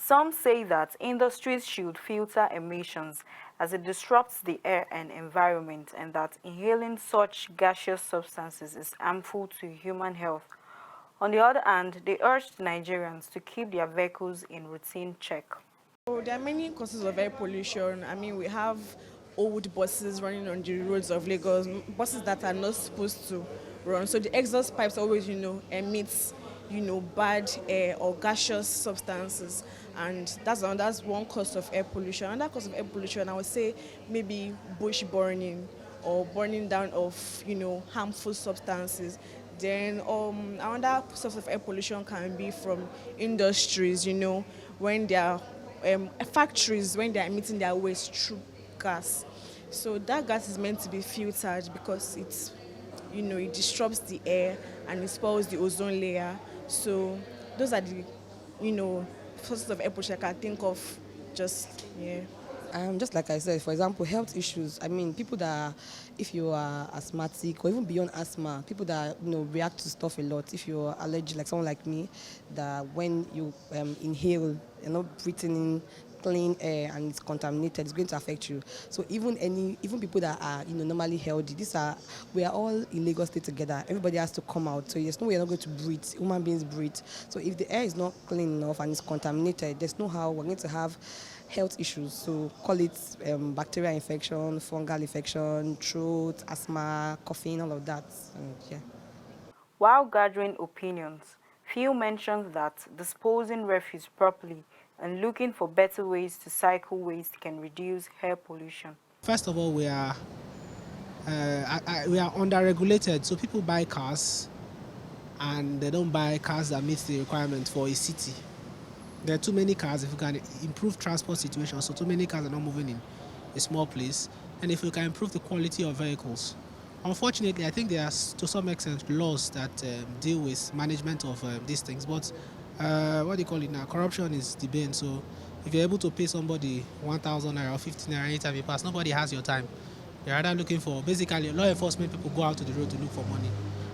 Some say that industries should filter emissions as it disrupts the air and environment, and that inhaling such gaseous substances is harmful to human health. On the other hand, they urged Nigerians to keep their vehicles in routine check. So there are many causes of air pollution. I mean, we have old buses running on the roads of Lagos, buses that are not supposed to run. So the exhaust pipes always, emits, bad air or gaseous substances, and that's one cause of air pollution. Another cause of air pollution, I would say, maybe bush burning or burning down of, harmful substances. Then another source of air pollution can be from industries, when they are factories, when they are emitting their waste through gas. So that gas is meant to be filtered because it disrupts the air and it spoils the ozone layer. So those are the, sources of air pollution I can think of. Just yeah. Just like I said, for example, health issues. I mean, people that, if you are asthmatic or even beyond asthma, people that react to stuff a lot. If you're allergic, like someone like me, that when you inhale, you're not breathing in clean air and it's contaminated, it's going to affect you. So even people that are normally healthy, we are all in Lagos State together. Everybody has to come out. So there's no way you're not going to breathe. Human beings breathe. So if the air is not clean enough and it's contaminated, there's no how we're going to have health issues. So call it bacterial infection, fungal infection, throat, asthma, coughing, all of that. And, yeah. While gathering opinions, few mentioned that disposing refuse properly and looking for better ways to cycle waste can reduce air pollution. First of all, we are under-regulated, so people buy cars and they don't buy cars that meet the requirements for a city. There are too many cars. If we can improve transport situation, so too many cars are not moving in a small place, and if we can improve the quality of vehicles. Unfortunately, I think there are, to some extent, laws that deal with management of these things, but what do you call it now? Corruption is the bane. So if you're able to pay somebody 1,000 naira or 15 naira anytime you pass, nobody has your time. They're either looking for, basically, law enforcement people go out to the road to look for money.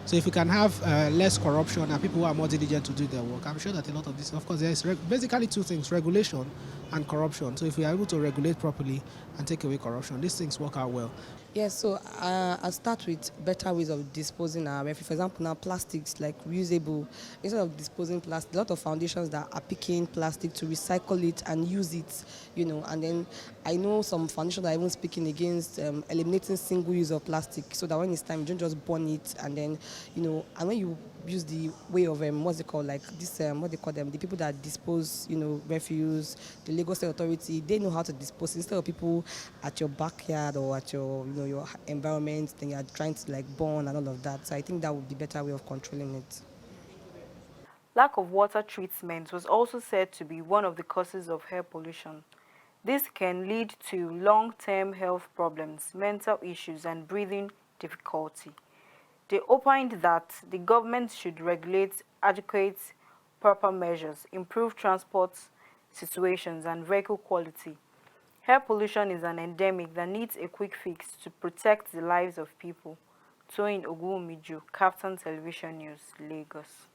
So if we can have less corruption and people who are more diligent to do their work, I'm sure that a lot of this, of course, there's basically two things, regulation and corruption. So if we are able to regulate properly and take away corruption, these things work out well. Yes, so I'll start with better ways of disposing our refuse. For example, now plastics, like reusable. Instead of disposing plastic, a lot of foundations that are picking plastic to recycle it and use it, And then I know some foundations are even speaking against eliminating single use of plastic, so that when it's time, you don't just burn it. And then, and when you use the way of what's it called, like this, what they call them, the people that dispose, refuse, the Lagos State Authority, they know how to dispose. Instead of people at your backyard or at your, your environment, then you're trying to like burn and all of that. So I think that would be a better way of controlling it. Lack of water treatment was also said to be one of the causes of air pollution. This can lead to long-term health problems, mental issues, and breathing difficulty. They opined that the government should regulate adequate, proper measures, improve transport situations, and vehicle quality. Air pollution is an endemic that needs a quick fix to protect the lives of people. Toyin Ogunwumiju, KAFTAN Television News, Lagos.